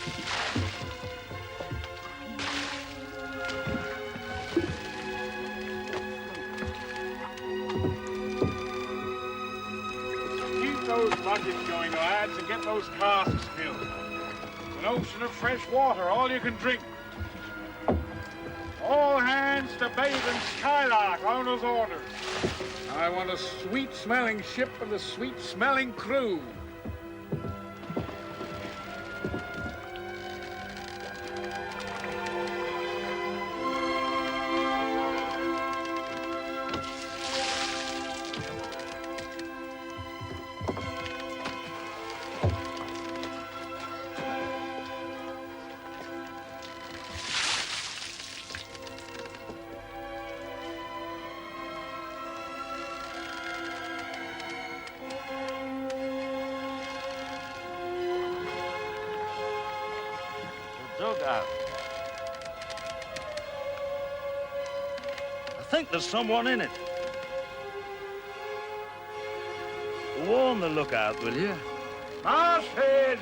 Keep those buckets going, lads, and get those casks filled. It's an ocean of fresh water, all you can drink. All hands to bathe and skylark, owner's orders. I want a sweet-smelling ship and a sweet-smelling crew. Dugout. I think there's someone in it. Warn the lookout, will you? Masthead!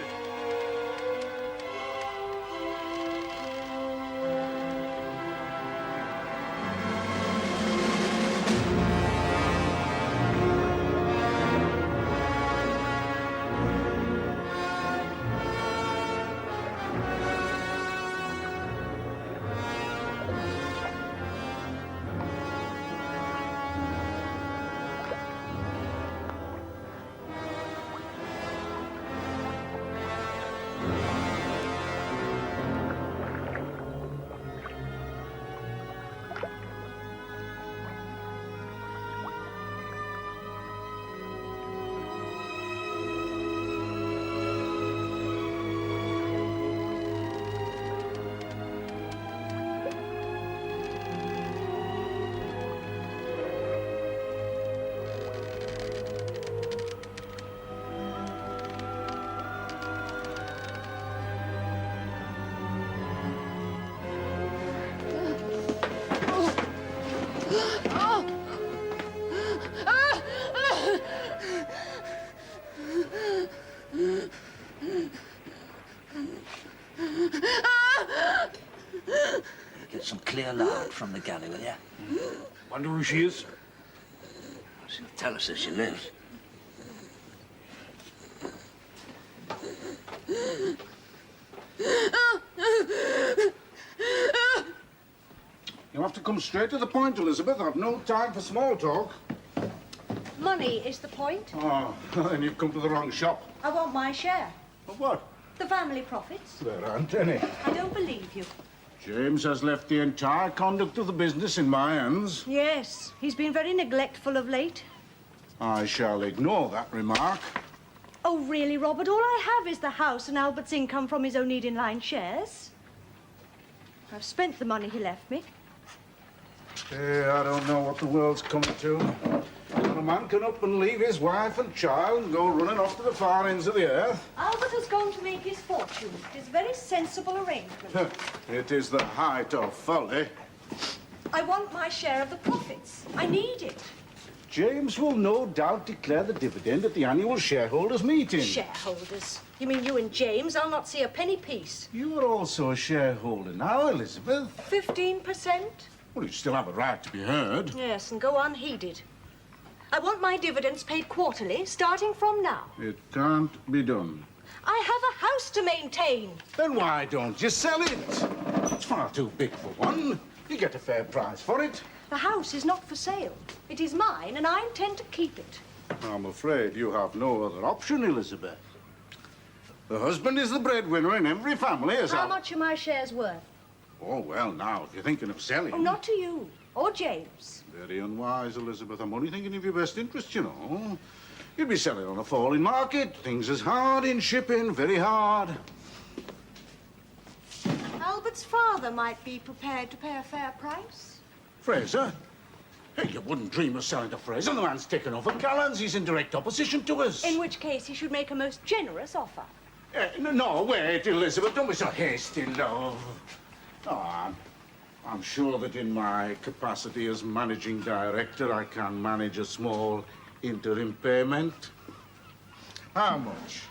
Get some clear light from the galley, will you? Wonder who she is? She'll tell us if she lives. You have to come straight to the point, Elizabeth. I've no time for small talk. Money is the point. Oh, then you've come to the wrong shop. I want my share. Of what? The family profits. There aren't any. I don't believe you. James has left the entire conduct of the business in my hands. Yes, he's been very neglectful of late. I shall ignore that remark. Oh, really, Robert? All I have is the house and Albert's income from his Onedin line shares. I've spent the money he left me. I don't know what the world's coming to. When a man can up and leave his wife and child and go running off to the far ends of the earth. Albert has gone to make his fortune. It is a very sensible arrangement. It is the height of folly. I want my share of the profits. I need it. James will no doubt declare the dividend at the annual shareholders' meeting. Shareholders? You mean you and James? I'll not see a penny piece. You are also a shareholder now, Elizabeth. 15%? Well, you still have a right to be heard. Yes, and go unheeded. I want my dividends paid quarterly, starting from now. It can't be done. I have a house to maintain. Then why don't you sell it? It's far too big for one. You get a fair price for it. The house is not for sale. It is mine, and I intend to keep it. I'm afraid you have no other option, Elizabeth. The husband is the breadwinner in every family, as How much are my shares worth? Oh, well, now, if you're thinking of selling... Oh, not to you. Or James. Very unwise, Elizabeth. I'm only thinking of your best interest, you know. You'd be selling on a falling market. Things is hard in shipping, very hard. Albert's father might be prepared to pay a fair price. Frazer? Hey, you wouldn't dream of selling to Frazer. The man's taken over Callans. He's in direct opposition to us. In which case, he should make a most generous offer. No, wait, Elizabeth. Don't be so hasty, love. Oh, I'm sure that in my capacity as managing director, I can manage a small interim payment. How much?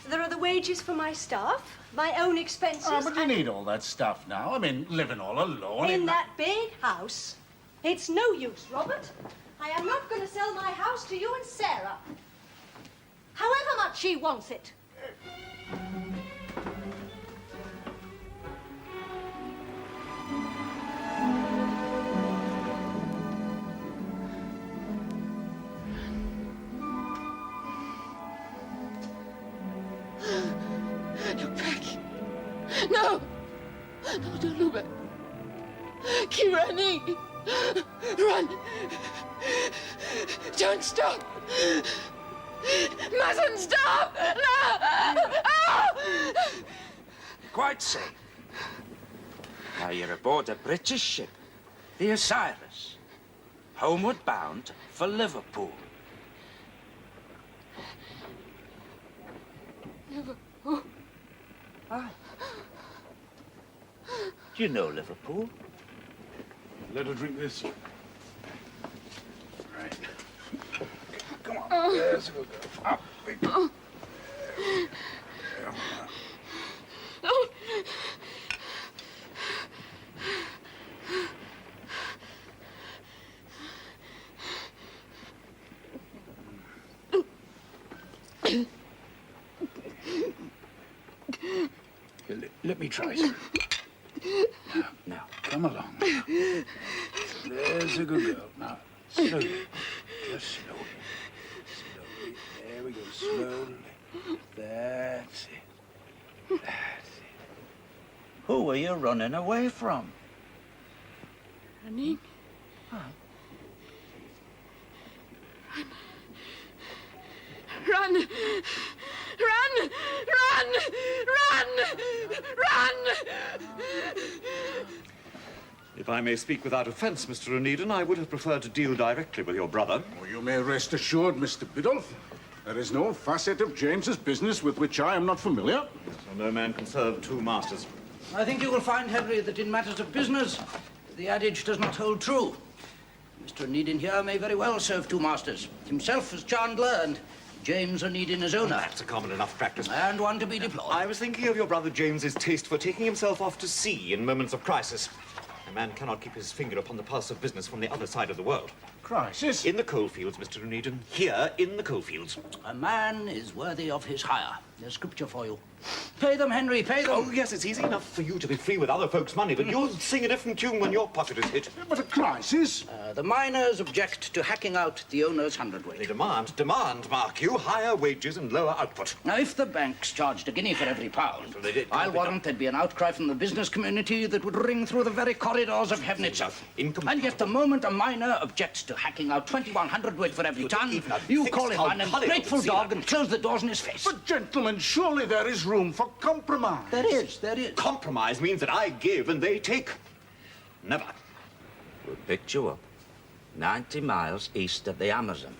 There are the wages for my staff, my own expenses. Ah, but you need all that stuff now. I mean, living all alone in that big house. It's no use, Robert. I am not going to sell my house to you and Sarah. However much she wants it. Look back. No. No, don't look back. Keep running. Run. Don't stop. Mustn't stop. No. Oh! Quite so. Now you're aboard a British ship, the Osiris, homeward bound for Liverpool. Liverpool. Aye. Do you know Liverpool? Let her drink this. Right. Come on. Oh. There's a good girl. Up. Oh. Oh. Here, let me try some. Now, come along. There's a good girl. Now, slowly. Just slowly. Slowly. There we go. Slowly. That's it. That's it. Who are you running away from? Running. Run! Run! Run! Run! Run! If I may speak without offence, Mr. Onedin, I would have preferred to deal directly with your brother. Oh, you may rest assured, Mr. Biddulph. There is no facet of James's business with which I am not familiar. So no man can serve two masters. I think you will find, Henry, that in matters of business, the adage does not hold true. Mr. Onedin here may very well serve two masters, himself as chandler and James Onedin as owner. That's a common enough practice. And one to be deplored. I was thinking of your brother James's taste for taking himself off to sea in moments of crisis. A man cannot keep his finger upon the pulse of business from the other side of the world. Crisis? In the coalfields, Mr. Onedin. Here, in the coalfields. A man is worthy of his hire. There's scripture for you. Pay them, Henry, pay them. Oh, yes, it's easy enough for you to be free with other folks' money, but you'll sing a different tune when your pocket is hit. But a crisis? The miners object to hacking out the owner's They hundredweight. demand, mark you, higher wages and lower output. Now, if the banks charged a guinea for every pound, Well, they did, I'll can't they? warrant there'd be an outcry from the business community that would ring through the very corridors of heaven itself. Incomplete. And yet the moment a miner objects to hacking out 21 hundredweight for every ton, even a you fixed call him an how ungrateful see dog that. and close the doors in his face. But, gentlemen, surely there is room for compromise. There is, there is. Compromise means that I give and they take. Never. We picked you up 90 miles east of the Amazon.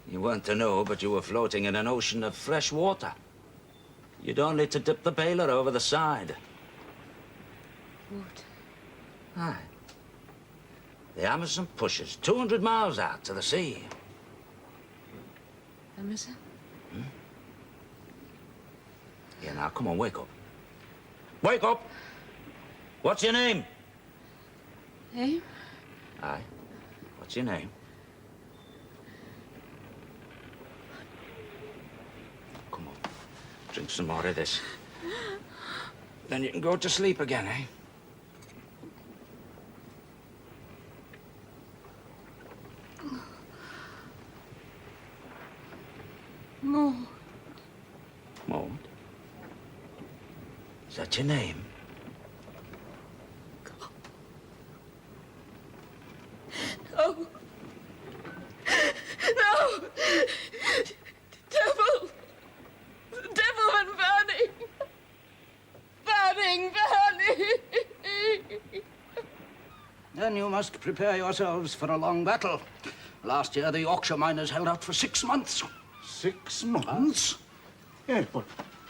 You weren't to know, but you were floating in an ocean of fresh water. You'd only to dip the bailer over the side. What? Aye. The Amazon pushes 200 miles out to the sea. Amazon? Yeah, now, come on, wake up. Wake up! What's your name? Eh? Aye. What's your name? Come on. Drink some more of this. Then you can go to sleep again, eh? Maud. Maud? Is that your name? No. No! Devil! Devil and burning! Burning, burning! Then you must prepare yourselves for a long battle. Last year, the Yorkshire miners held out for 6 months. 6 months? Yeah,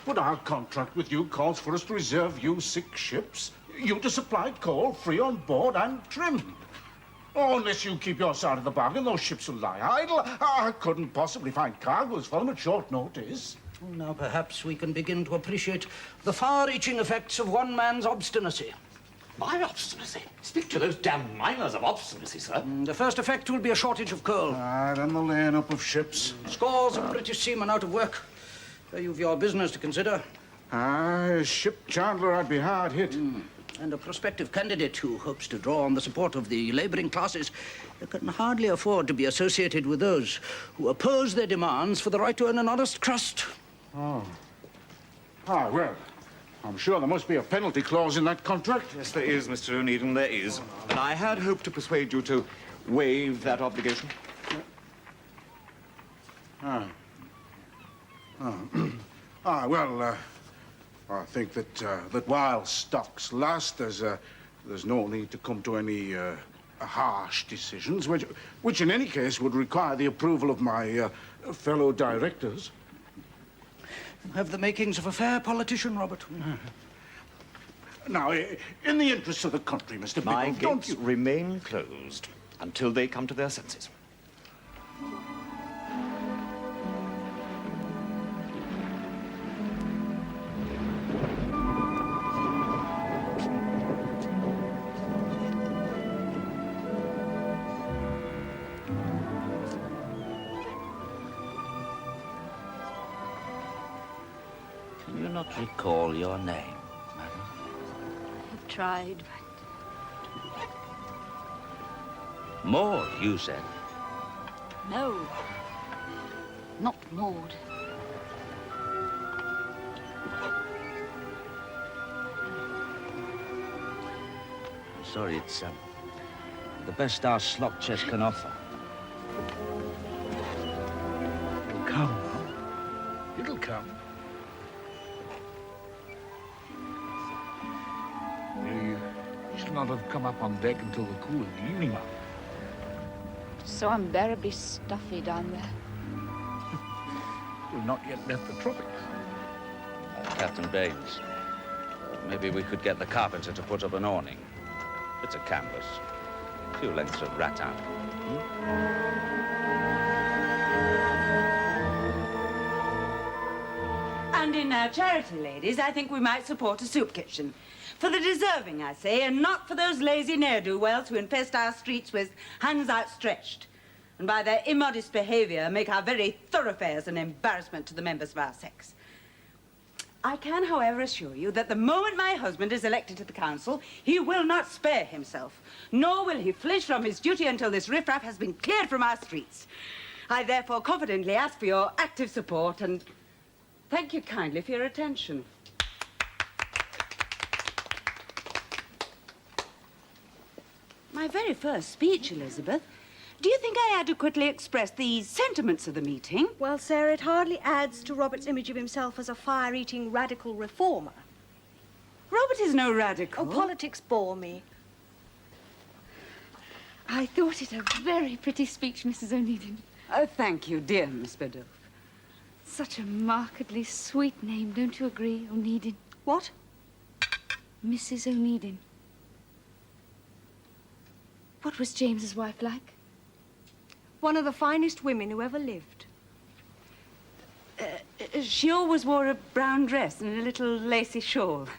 but our contract with you calls for us to reserve you 6 ships. You to supply coal, free on board and trimmed. Oh, unless you keep your side of the bargain, those ships will lie idle. I couldn't possibly find cargoes for them at short notice. Well, now perhaps we can begin to appreciate the far-reaching effects of one man's obstinacy. My obstinacy? Speak to those damn miners of obstinacy, sir. The first effect will be a shortage of coal. Then the laying up of ships. Scores of British seamen out of work. You've your business to consider. As ship chandler, I'd be hard hit. And a prospective candidate who hopes to draw on the support of the labouring classes can hardly afford to be associated with those who oppose their demands for the right to earn an honest crust. Well, I'm sure there must be a penalty clause in that contract. Yes, there is, Mr. Onedin, there is. And I had hoped to persuade you to waive that obligation. I think that while stocks last, there's no need to come to any harsh decisions, which in any case would require the approval of my fellow directors. You have the makings of a fair politician, Robert. Now, in the interests of the country, Mr. My Biddulph, don't gates you... remain closed until they come to their senses. Can you not recall your name, madam? I've tried, but... Maud, you said. No. Not Maud. Sorry, it's the best our slop chest can offer. It'll come. It'll come. You should not have come up on deck until the cool of the evening, ma'am. So unbearably stuffy down there. We've not yet left the tropics. Captain Baines, maybe we could get the carpenter to put up an awning. Bits of canvas, a few lengths of rattan. And in our charity, ladies, I think we might support a soup kitchen. For the deserving, I say, and not for those lazy ne'er-do-wells who infest our streets with hands outstretched, and by their immodest behaviour make our very thoroughfares an embarrassment to the members of our sex. I can, however, assure you that the moment my husband is elected to the council, he will not spare himself, nor will he flinch from his duty until this riffraff has been cleared from our streets. I therefore confidently ask for your active support and thank you kindly for your attention. My very first speech, Elizabeth. Do you think I adequately expressed the sentiments of the meeting? Well, Sarah, it hardly adds to Robert's image of himself as a fire-eating radical reformer. Robert is no radical. Oh, politics bore me. I thought it a very pretty speech, Mrs. Onedin. Oh, thank you, dear Miss Biddulph. Such a markedly sweet name, don't you agree, Onedin? What? Mrs. Onedin. What was James's wife like? One of the finest women who ever lived. She always wore a brown dress and a little lacy shawl.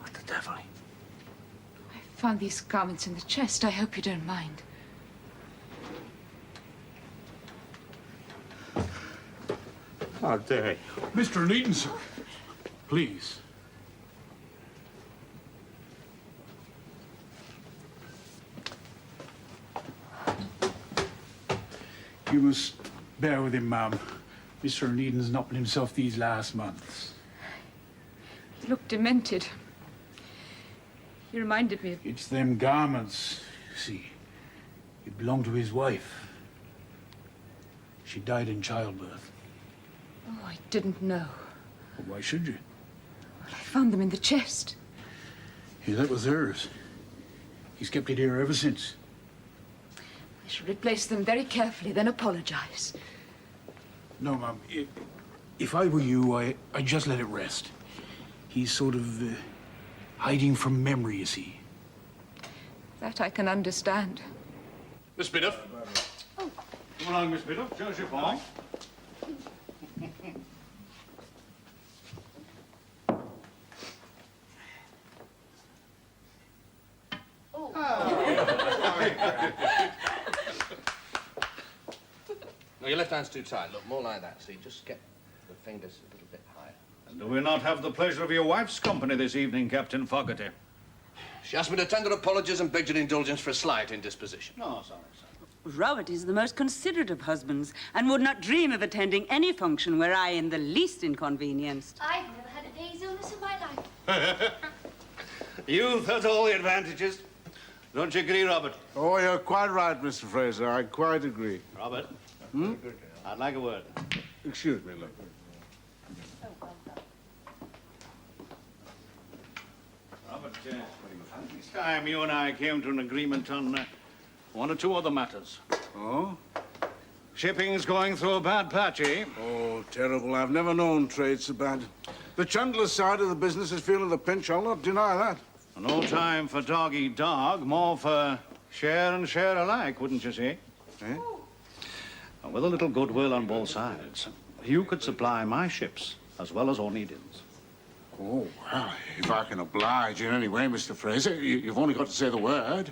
What the devil? I found these garments in the chest. I hope you don't mind. How dare you? Mr. Onedin, sir. Please. You must bear with him, ma'am. Mr. Onedin's not been himself these last months. looked demented. He reminded me of... It's them garments, you see. It belonged to his wife. She died in childbirth. Oh, I didn't know. Well, why should you? Well, I found them in the chest. Yeah, that was hers. He's kept it here ever since. I shall replace them very carefully, then apologize. No, Mum. If I were you, I'd just let it rest. He's sort of hiding from memory, you see. That I can understand. Miss Biddulph. Oh. Come along, Miss Biddulph. Show us your form. No, your left hand's too tight. Look, more like that. See, just get the fingers a little bit higher. And do we not have the pleasure of your wife's company this evening, Captain Fogarty? She asked me to tender apologies and begged your indulgence for a slight indisposition. No, sorry, sir. Robert is the most considerate of husbands and would not dream of attending any function were I in the least inconvenienced. I've never had a day's illness in my life. Youth has all the advantages. Don't you agree, Robert? Oh, you're quite right, Mr. Frazer. I quite agree. Robert? I'd like a word. Excuse me, look. Robert, this time you and I came to an agreement on one or two other matters. Oh? Shipping's going through a bad patch, eh? Oh, terrible. I've never known trade so bad. The Chandler side of the business is feeling the pinch. I'll not deny that. No time for dog-eat-dog, more for share and share alike, wouldn't you say? Eh? And with a little goodwill on both sides, you could supply my ships as well as Onedin's. Oh, well, if I can oblige in any way, Mr. Frazer, you've only got to say the word.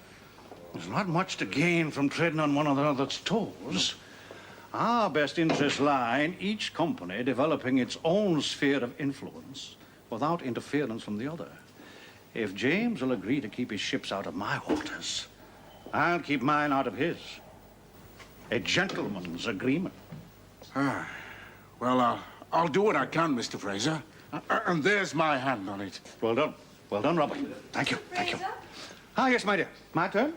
There's not much to gain from treading on one another's toes. Our best interests lie in each company developing its own sphere of influence without interference from the other. If James will agree to keep his ships out of my waters, I'll keep mine out of his. A gentleman's agreement. Ah, well, I'll do what I can, Mr. Frazer. And there's my hand on it. Well done. Well done, Robert. Thank you. Thank you. Ah, yes, my dear. My turn.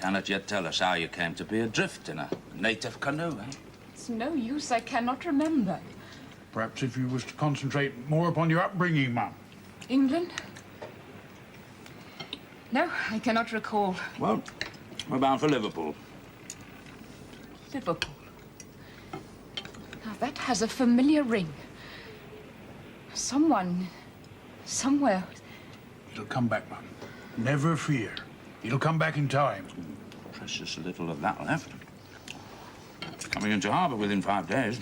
Cannot yet tell us how you came to be adrift in a native canoe, eh? It's no use. I cannot remember. Perhaps if you was to concentrate more upon your upbringing, Mum. England? No, I cannot recall. Well, we're bound for Liverpool. Liverpool. Now that has a familiar ring. Someone, somewhere. It'll come back, Mum. Never fear. It'll come back in time. Precious little of that left. Coming into harbour within 5 days.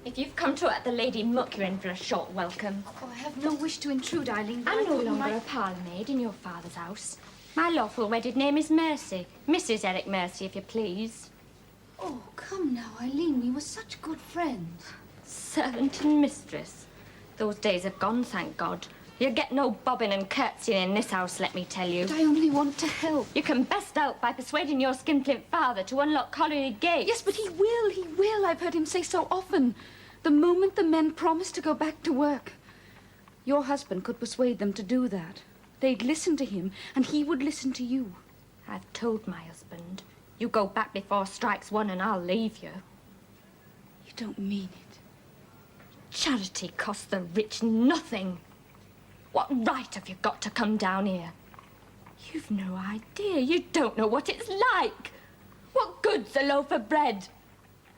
If you've come to let the lady muck you in for a short welcome. Oh, I have no wish to intrude, Eileen. I'm no longer a parlour-maid in your father's house. My lawful wedded name is Mercy. Mrs. Eric Mercy, if you please. Oh, come now, Eileen. We were such good friends. Servant and mistress. Those days have gone, thank God. You get no bobbing and curtsying in this house, let me tell you. But I only want to help. You can best help by persuading your skinflint father to unlock colliery gates. Yes, but he will. He will. I've heard him say so often. The moment the men promised to go back to work, your husband could persuade them to do that. They'd listen to him, and he would listen to you. I've told my husband, you go back before strikes one and I'll leave you. You don't mean it. Charity costs the rich nothing. What right have you got to come down here? You've no idea. You don't know what it's like. What good's a loaf of bread?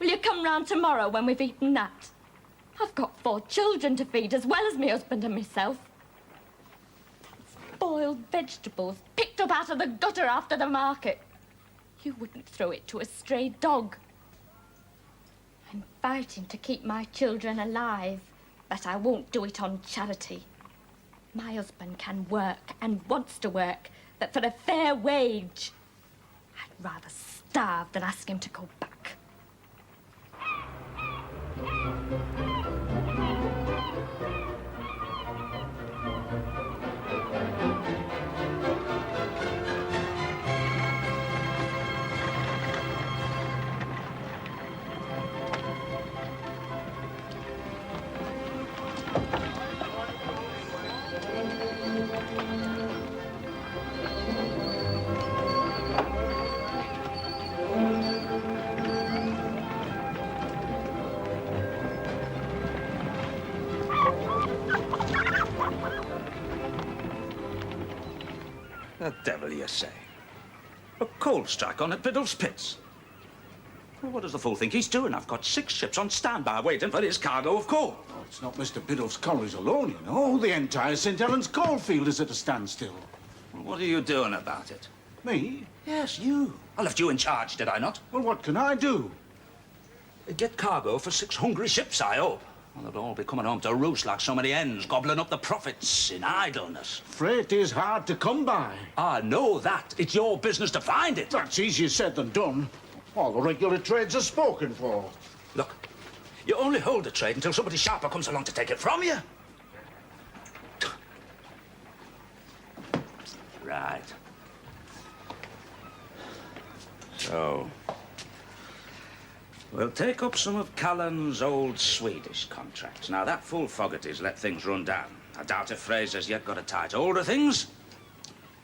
Will you come round tomorrow when we've eaten that? I've got 4 children to feed as well as my husband and myself. Boiled vegetables picked up out of the gutter after the market. You wouldn't throw it to a stray dog. I'm fighting to keep my children alive, but I won't do it on charity. My husband can work and wants to work, but for a fair wage. I'd rather starve than ask him to go back. The devil you say? A cold strike on at Biddulph's pits? Well, what does the fool think he's doing? I've got 6 ships on standby waiting for his cargo of coal. Oh, it's not Mr. Biddulph's collieries alone, you know. The entire St. Helens coalfield is at a standstill. Well, what are you doing about it? Me? Yes, you. I left you in charge, did I not? Well, what can I do? Get cargo for 6 hungry ships, I hope. Well, they'll all be coming home to roost like so many hens, gobbling up the profits in idleness. Freight is hard to come by. I know that. It's your business to find it. That's easier said than done. All the regular trades are spoken for. Look, you only hold the trade until somebody sharper comes along to take it from you. Right. So, we'll take up some of Callan's old Swedish contracts. Now, that fool Fogarty's let things run down. I doubt if Fraser's yet got a tight hold of things.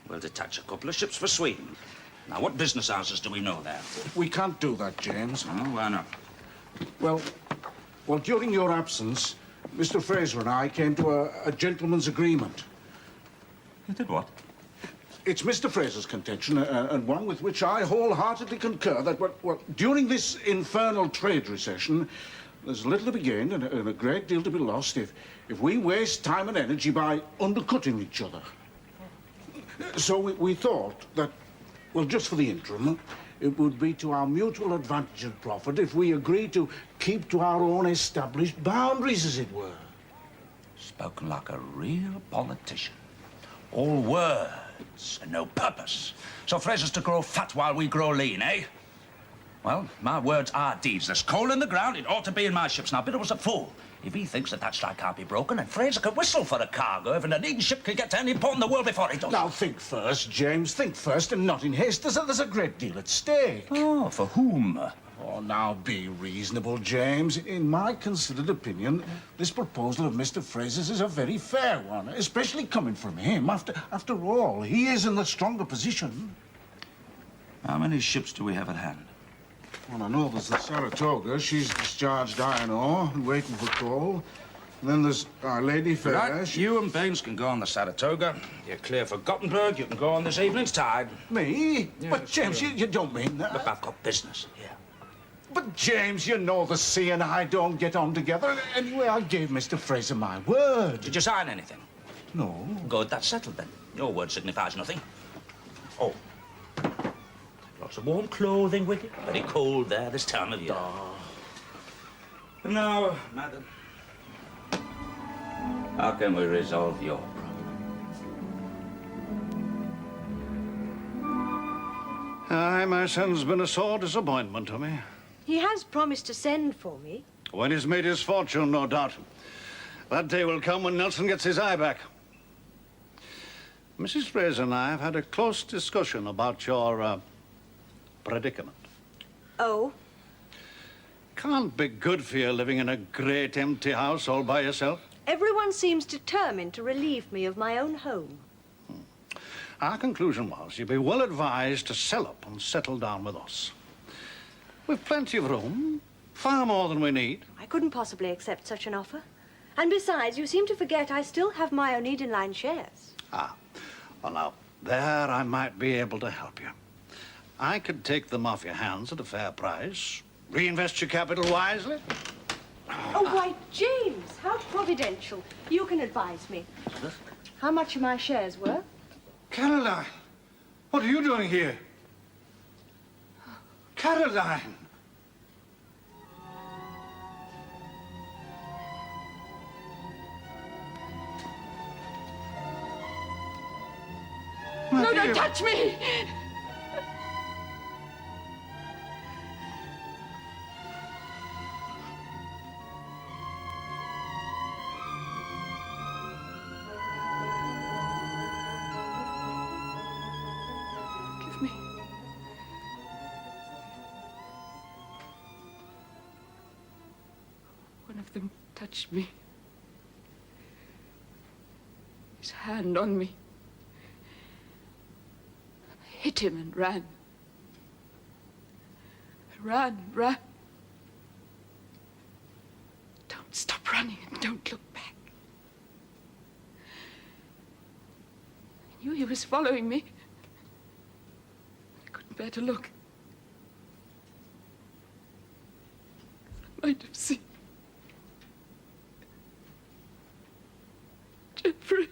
We'll detach a couple of ships for Sweden. Now, what business houses do we know there? We can't do that, James. Oh, why not? Well, during your absence, Mr. Frazer and I came to a gentleman's agreement. You did what? It's Mr. Fraser's contention, and one with which I wholeheartedly concur, that during this infernal trade recession, there's little to be gained and a great deal to be lost if we waste time and energy by undercutting each other. So we thought that, well, just for the interim, it would be to our mutual advantage and profit if we agreed to keep to our own established boundaries, as it were. Spoken like a real politician. All words and no purpose. So Fraser's to grow fat while we grow lean, eh? Well, my words are deeds. There's coal in the ground. It ought to be in my ships. Now, Biddulph was a fool. If he thinks that strike can't be broken, and Fraser could whistle for a cargo if an Onedin ship could get to any port in the world before he does. Now, think first, James. Think first, and not in haste. There's a great deal at stake. Oh, for whom? Oh, now, be reasonable, James. In my considered opinion, this proposal of Mr. Fraser's is a very fair one, especially coming from him. After all, he is in the stronger position. How many ships do we have at hand? Well, I know there's the Saratoga. She's discharged iron ore and waiting for coal. And then there's Our Lady Fair. Right, you and Baines can go on the Saratoga. You're clear for Gothenburg. You can go on this evening's tide. Me? Yes, But, James, sure. you don't mean that. Look, I've got business here. But, James, you know the sea and I don't get on together. Anyway, I gave Mr. Fraser my word. Did you sign anything? No. Good, that's settled then. Your word signifies nothing. Oh. Lots of warm clothing with you. Very cold there this time of year. Now, madam, how can we resolve your problem? Aye, my son's been a sore disappointment to me. He has promised to send for me. When he's made his fortune, no doubt. That day will come when Nelson gets his eye back. Mrs. Fraser and I have had a close discussion about your, predicament. Oh? Can't be good for you living in a great empty house all by yourself. Everyone seems determined to relieve me of my own home. Our conclusion was you'd be well advised to sell up and settle down with us. We've plenty of room, far more than we need. I couldn't possibly accept such an offer. And besides, you seem to forget I still have my Onedin line shares. Ah, well now, there I might be able to help you. I could take them off your hands at a fair price, reinvest your capital wisely. Oh, why, James, how providential. You can advise me. How much are my shares worth? Caroline, what are you doing here? Caroline! No, don't touch me! Give me. One of them touched me. His hand on me. I hit him and ran. I ran and ran. Don't stop running and don't look back. I knew he was following me. I couldn't bear to look. I might have seen Jeffrey.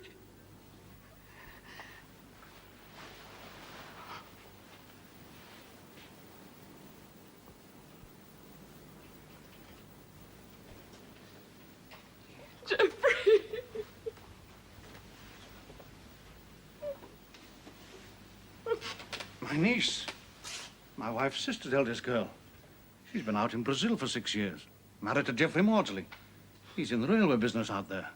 My niece. My wife's sister's eldest girl. She's been out in Brazil for 6 years. Married to Geoffrey Maudslay. He's in the railway business out there.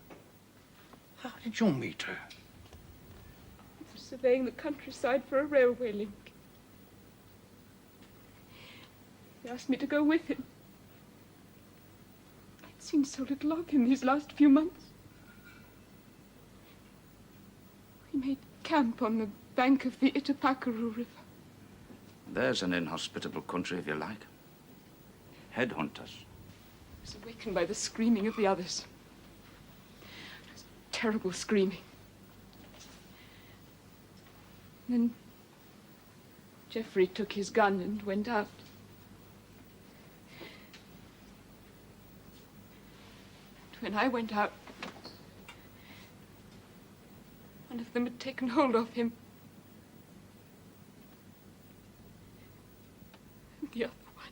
How did you meet her? Surveying the countryside for a railway link. He asked me to go with him. I'd seen so little of him these last few months. We made camp on the bank of the Itapakaru River. There's an inhospitable country, if you like. Headhunters. I was awakened by the screaming of the others. It was terrible screaming. Then Geoffrey took his gun and went out. And when I went out, one of them had taken hold of him. And the other one.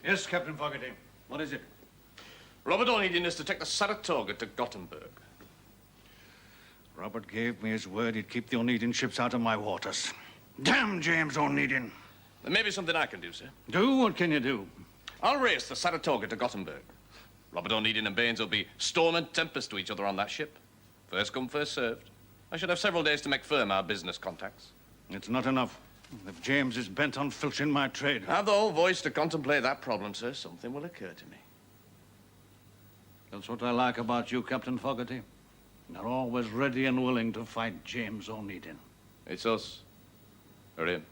Yes, Captain Fogarty. What is it? Robert Onedin is to take the Saratoga to Gothenburg. Robert gave me his word he'd keep the Onedin ships out of my waters. Damn James Onedin! There may be something I can do, sir. Do? What can you do? I'll race the Saratoga to Gothenburg. Robert Onedin and Baines will be storm and tempest to each other on that ship. First come, first served. I should have several days to make firm our business contacts. It's not enough. If James is bent on filching my trade... Have the whole voice to contemplate that problem, sir. Something will occur to me. That's what I like about you, Captain Fogarty. You're always ready and willing to fight James Onedin. It's us. Or him.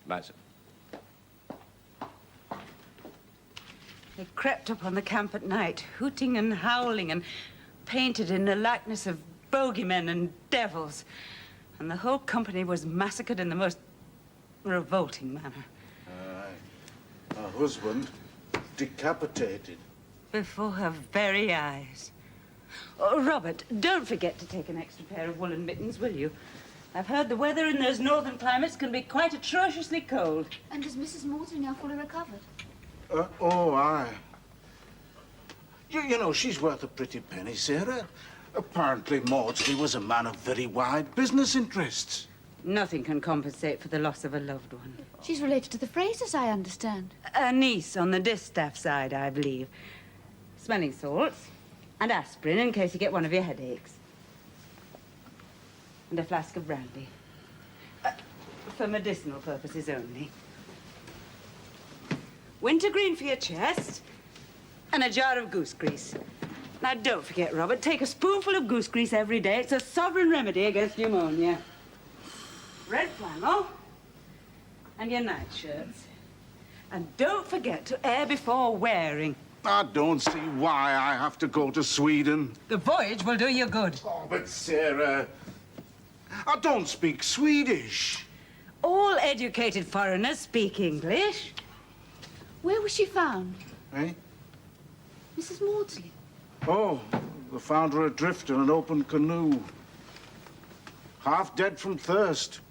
Night, sir. They crept up on the camp at night, hooting and howling and painted in the likeness of bogeymen and devils. And the whole company was massacred in the most revolting manner. Her husband decapitated. Before her very eyes. Oh, Robert, don't forget to take an extra pair of woolen mittens, will you? I've heard the weather in those northern climates can be quite atrociously cold. And is Mrs. Maudslay now fully recovered? Oh, aye. You know, she's worth a pretty penny, Sarah. Apparently, Maudslay was a man of very wide business interests. Nothing can compensate for the loss of a loved one. She's related to the Frazers, I understand. A niece on the distaff side, I believe. Smelling salts and aspirin in case you get one of your headaches. And a flask of brandy. for medicinal purposes only. Wintergreen for your chest, and a jar of goose grease. Now, don't forget, Robert, take a spoonful of goose grease every day. It's a sovereign remedy against pneumonia. Red flannel, and your nightshirts. And don't forget to air before wearing. I don't see why I have to go to Sweden. The voyage will do you good. Oh, but Sarah, I don't speak Swedish. All educated foreigners speak English. Where was she found? Eh? Mrs. Maudslay. Oh, they found her adrift in an open canoe. Half dead from thirst.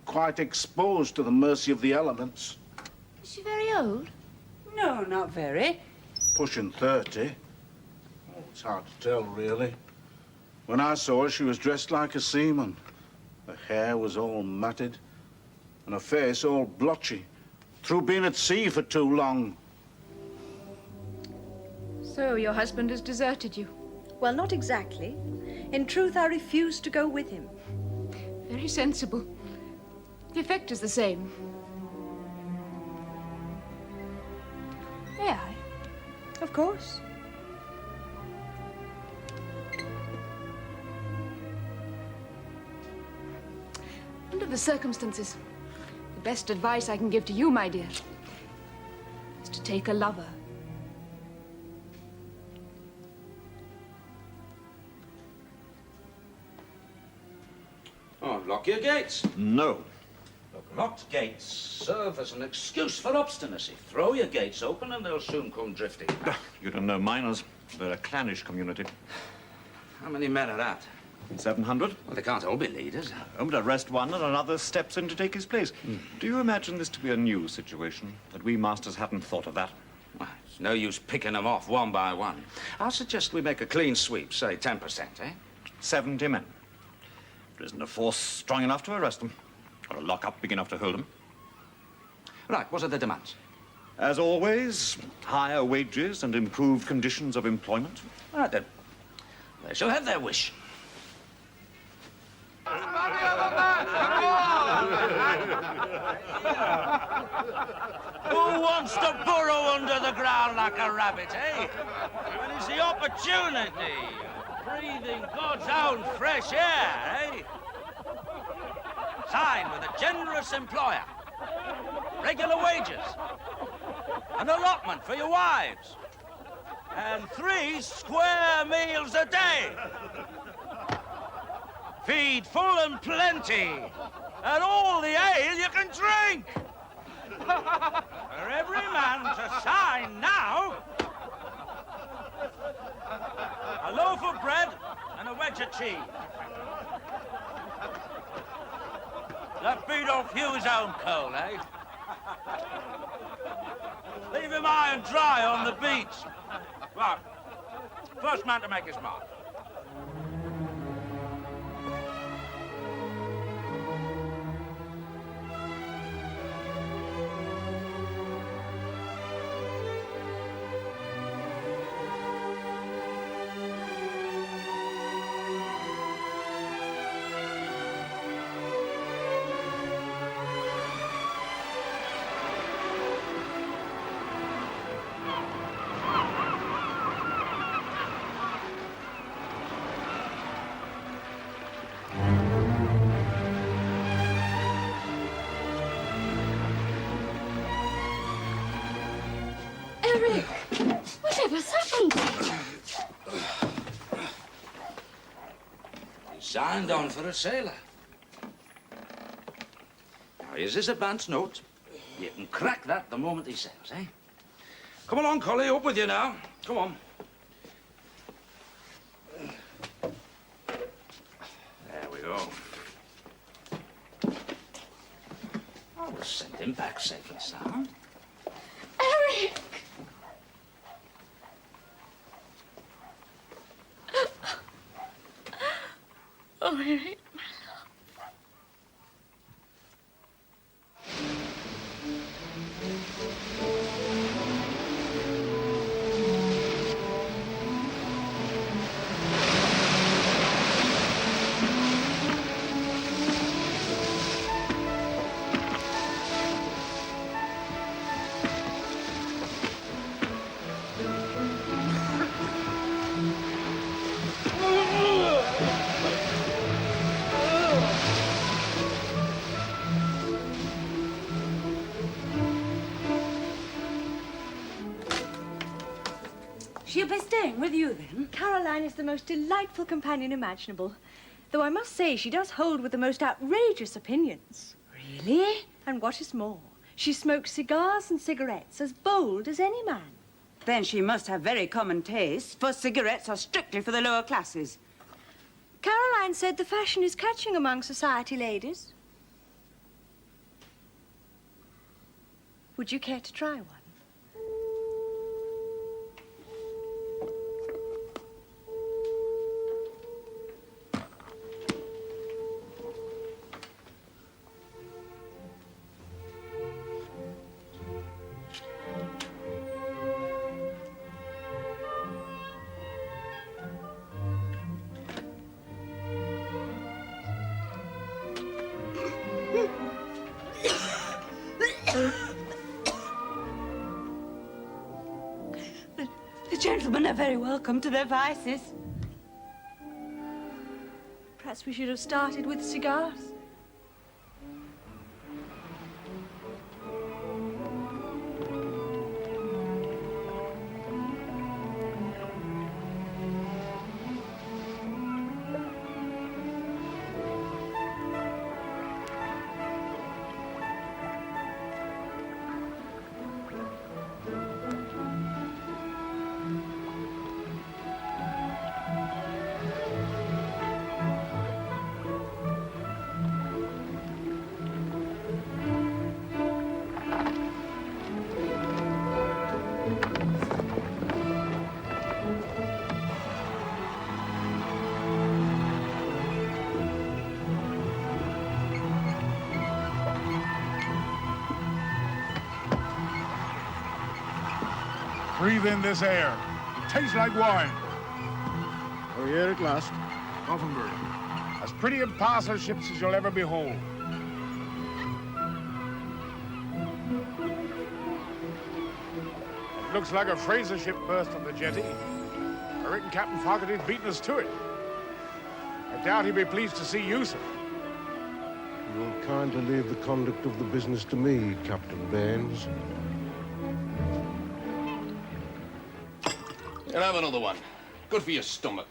Quite exposed to the mercy of the elements. Is she very old? No, not very. Pushing 30. Oh, it's hard to tell, really. When I saw her, she was dressed like a seaman. Her hair was all matted, and her face all blotchy, through being at sea for too long. So your husband has deserted you? Well, not exactly. In truth, I refused to go with him. Very sensible. The effect is the same. May I? Of course. Under the circumstances, the best advice I can give to you, my dear, is to take a lover. Oh, lock your gates. No. Look, locked gates serve as an excuse for obstinacy. Throw your gates open and they'll soon come drifting. You don't know miners. They're a clannish community. How many men are that? 700. Well, they can't all be leaders. Oh, but arrest one and another steps in to take his place. Do you imagine this to be a new situation? That we masters hadn't thought of that? Well, it's no use picking them off one by one. I'll suggest we make a clean sweep, say 10%, eh? 70 men. There isn't a force strong enough to arrest them, or a lock-up big enough to hold them. Right, what are the demands? As always, higher wages and improved conditions of employment. All right, then. They shall have their wish. Who wants to burrow under the ground like a rabbit, eh? When it's the opportunity of breathing God's own fresh air, eh? Sign with a generous employer. Regular wages. An allotment for your wives. And 3 square meals a day. Feed full and plenty. And all the ale you can drink. For every man to sign now. A loaf of bread and a wedge of cheese. Let Biddulph Hugh's own coal, eh? Leave him high and dry on the beach. Right. First man to make his mark. Eric, whatever's happened? He signed on for a sailor. Now, here's his advance note. You can crack that the moment he sails, eh? Come along, Collie, up with you now. Come on. There we go. I will send him back safe and sound. Eric! Oh, Eric, my love. She'll be staying with you, then? Caroline is the most delightful companion imaginable. Though I must say she does hold with the most outrageous opinions. Really? And what is more, she smokes cigars and cigarettes as bold as any man. Then she must have very common tastes, for cigarettes are strictly for the lower classes. Caroline said the fashion is catching among society ladies. Would you care to try one? The gentlemen are very welcome to their vices. Perhaps we should have started with cigars. Breathe in this air. Tastes like wine. We're here at last. Gothenburg. As pretty a parcel ships as you'll ever behold. It looks like a Frazer ship burst on the jetty. I reckon Captain Fogarty's beaten us to it. I doubt he'd be pleased to see you, sir. You'll kindly leave the conduct of the business to me, Captain Baines. You'll have another one. Good for your stomach.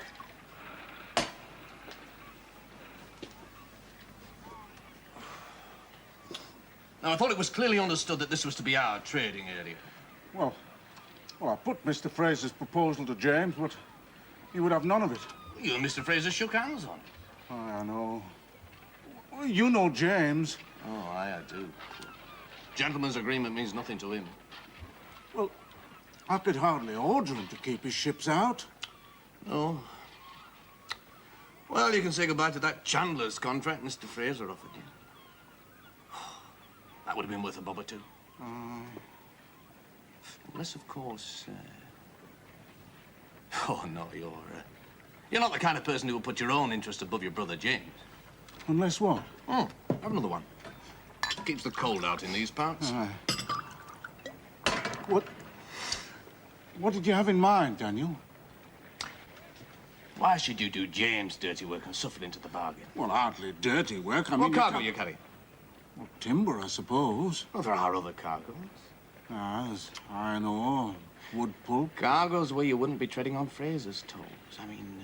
Now, I thought it was clearly understood that this was to be our trading area. Well, I put Mr. Fraser's proposal to James, but he would have none of it. You and Mr. Fraser shook hands on it. Oh, I know. Well, you know James. Oh, I do. Gentleman's agreement means nothing to him. Well, I could hardly order him to keep his ships out. No. Well, you can say goodbye to that chandler's contract Mr. Fraser offered you. That would have been worth a bob or two. Unless, of course... Oh, no, you're not the kind of person who will put your own interest above your brother James. Unless what? Oh, have another one. Keeps the cold out in these parts. What did you have in mind, Daniel? Why should you do James' dirty work and suffer into the bargain? Well, hardly dirty work. I mean, What cargo you carry? Well, timber, I suppose. Well, there are other cargoes. Yes, I know. Wood pulp. Cargoes where you wouldn't be treading on Fraser's toes. I mean,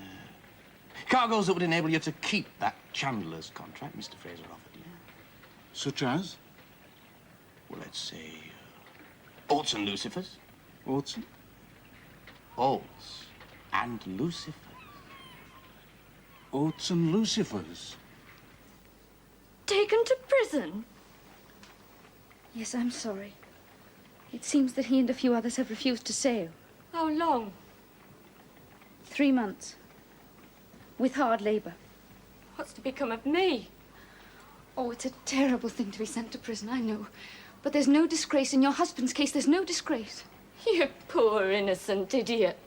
cargoes that would enable you to keep that chandler's contract Mr. Fraser offered you. Such as? Well, let's say, oats and lucifers. Oats? Oats and lucifers. Oats and lucifers. Taken to prison? Yes, I'm sorry. It seems that he and a few others have refused to sail. How long? 3 months. With hard labor. What's to become of me? Oh, it's a terrible thing to be sent to prison, I know. But there's no disgrace. In your husband's case, there's no disgrace. You poor innocent idiot.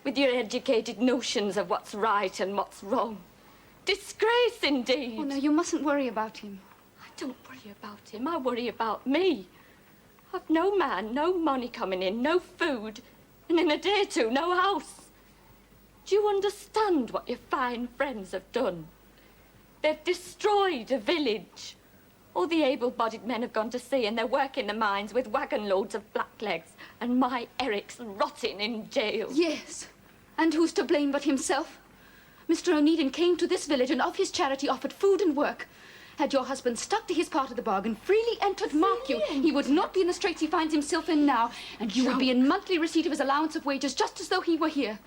With your educated notions of what's right and what's wrong. Disgrace, indeed. Oh, no, you mustn't worry about him. I don't worry about him. I worry about me. I've no man, no money coming in, no food, and in a day or two, no house. Do you understand what your fine friends have done? They've destroyed a village. All the able-bodied men have gone to sea and they're working the mines with wagon loads of blacklegs. And my Eric's rotting in jail. Yes. And who's to blame but himself? Mr. Onedin came to this village and of his charity offered food and work. Had your husband stuck to his part of the bargain, freely entered, mark you, he would not be in the straits he finds himself in now, and you would be in monthly receipt of his allowance of wages, just as though he were here.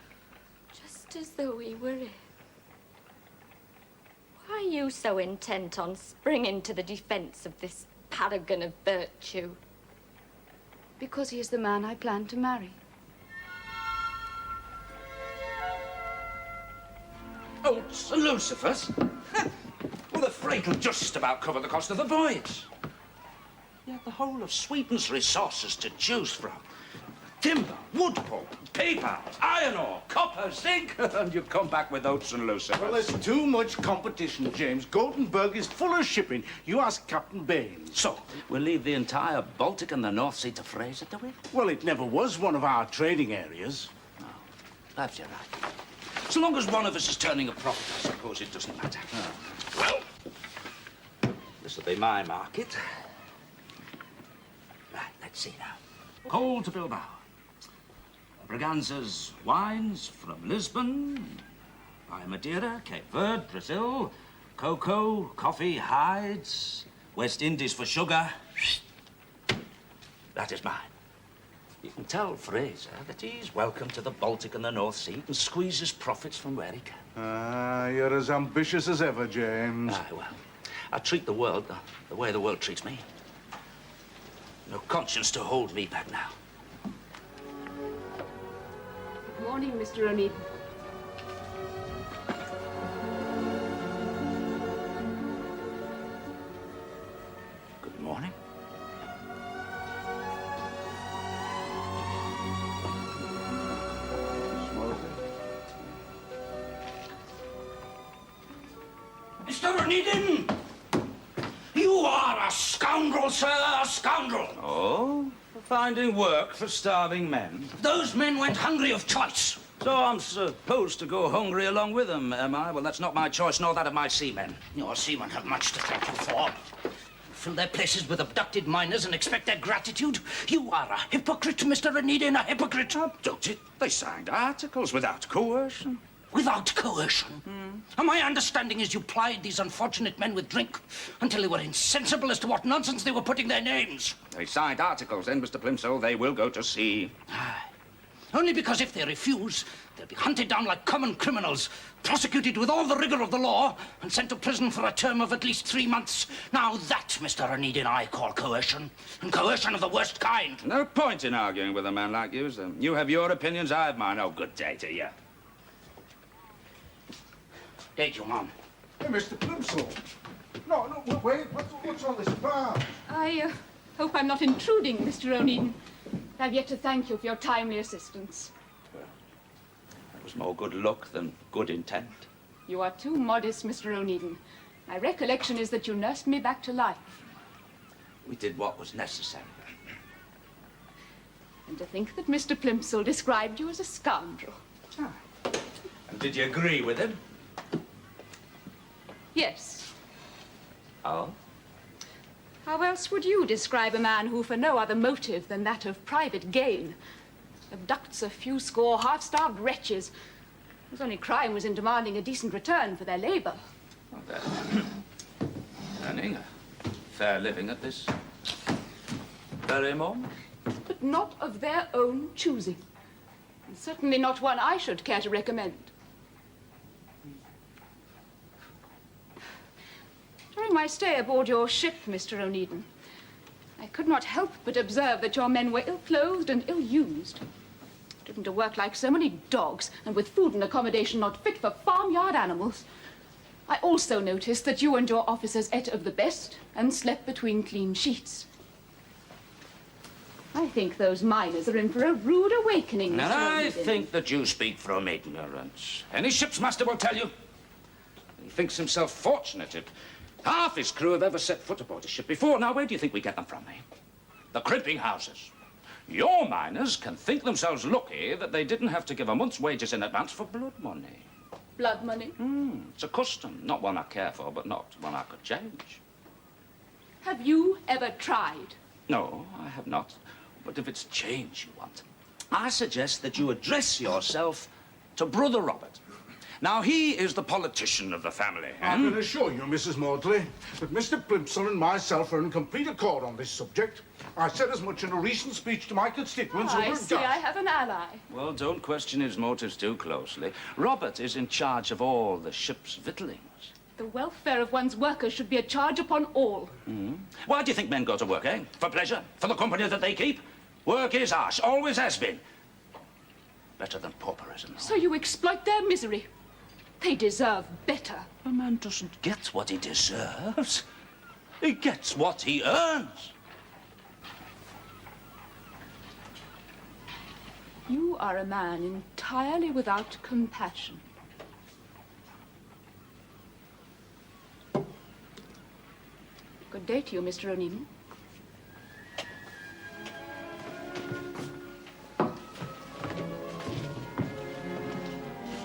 Just as though he were here. Why are you so intent on springing to the defense of this paragon of virtue? Because he is the man I plan to marry. Oats and lucifers? Well, the freight will just about cover the cost of the voyage. Yet the whole of Sweden's resources to choose from. Timber, wood pulp, paper, iron ore, copper, zinc, and you come back with oats and lucifers. Well, there's too much competition, James. Gothenburg is full of shipping. You ask Captain Baines. So, we'll leave the entire Baltic and the North Sea to Frazer, do we? Well, it never was one of our trading areas. No, perhaps you're right. So long as one of us is turning a profit, I suppose it doesn't matter. Oh. Well, this'll be my market. Right, let's see now. Coal to Bilbao. Braganza's wines from Lisbon, via Madeira, Cape Verde, Brazil, cocoa, coffee, hides, West Indies for sugar. That is mine. You can tell Frazer that he's welcome to the Baltic and the North Sea and squeeze his profits from where he can. Ah, you're as ambitious as ever, James. Aye, well, I treat the world the way the world treats me. No conscience to hold me back now. Good morning, Mr. Onedin. Good morning. Mr. Onedin! You are a scoundrel, sir, a scoundrel! Oh? For finding work for starving men? Those men went hungry of choice. So I'm supposed to go hungry along with them, am I? Well, that's not my choice, nor that of my seamen. Your seamen have much to thank you for. Fill their places with abducted miners and expect their gratitude? You are a hypocrite, Mr. Onedin, a hypocrite. Abducted? They signed articles without coercion. Without coercion? And my understanding is you plied these unfortunate men with drink until they were insensible as to what nonsense they were putting their names. They signed articles, then, Mr. Plimsoll. They will go to sea. Aye. Only because if they refuse, they'll be hunted down like common criminals, prosecuted with all the rigor of the law, and sent to prison for a term of at least 3 months. Now that, Mr. Onedin, I call coercion, and coercion of the worst kind. No point in arguing with a man like you, sir. You have your opinions, I have mine. Oh, good day to you. Day to you, Mom. Hey, Mr. Plimsoll. No, wait. What's all this about? I hope I'm not intruding, Mr. Onedin. I've yet to thank you for your timely assistance. Well, that was more good luck than good intent. You are too modest, Mr. Onedin. My recollection is that you nursed me back to life. We did what was necessary. And to think that Mr. Plimsoll described you as a scoundrel. Ah. And did you agree with him? Yes. Oh? How else would you describe a man who, for no other motive than that of private gain, abducts a few score half-starved wretches whose only crime was in demanding a decent return for their labor? Well, they're earning a fair living at this very moment. But not of their own choosing. And certainly not one I should care to recommend. During my stay aboard your ship, Mr. Onedin, I could not help but observe that your men were ill-clothed and ill-used, driven to work like so many dogs, and with food and accommodation not fit for farmyard animals. I also noticed that you and your officers ate of the best and slept between clean sheets. I think those miners are in for a rude awakening, Mr. And I Onedin. think that you speak from ignorance. Any ship's master will tell you. He thinks himself fortunate if half his crew have ever set foot aboard a ship before. Now, where do you think we get them from, eh? The crimping houses. Your miners can think themselves lucky that they didn't have to give a month's wages in advance for blood money. Blood money? It's a custom. Not one I care for, but not one I could change. Have you ever tried? No, I have not. But if it's change you want, I suggest that you address yourself to Brother Robert. Now, he is the politician of the family. I can assure you, Mrs. Maudslay, that Mr. Plimsoll and myself are in complete accord on this subject. I said as much in a recent speech to my constituents over I at see I Dust. have an ally. Well, don't question his motives too closely. Robert is in charge of all the ship's victuallings. The welfare of one's workers should be a charge upon all. Why do you think men go to work, eh? For pleasure? For the company that they keep? Work is harsh, always has been. Better than pauperism. So you exploit their misery. They deserve better. A man doesn't get what he deserves. He gets what he earns. You are a man entirely without compassion. Good day to you, Mr. Onedin.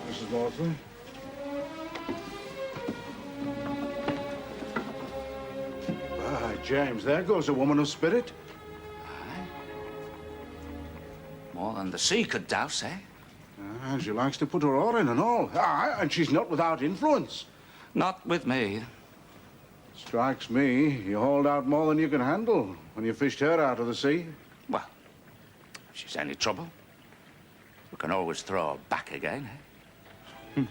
Mrs. Maudslay? By James, there goes a woman of spirit. More than the sea could douse, eh? She likes to put her oar in and all. Aye, and she's not without influence. Not with me. Strikes me you hauled out more than you can handle when you fished her out of the sea. Well, if she's any trouble, we can always throw her back again, eh?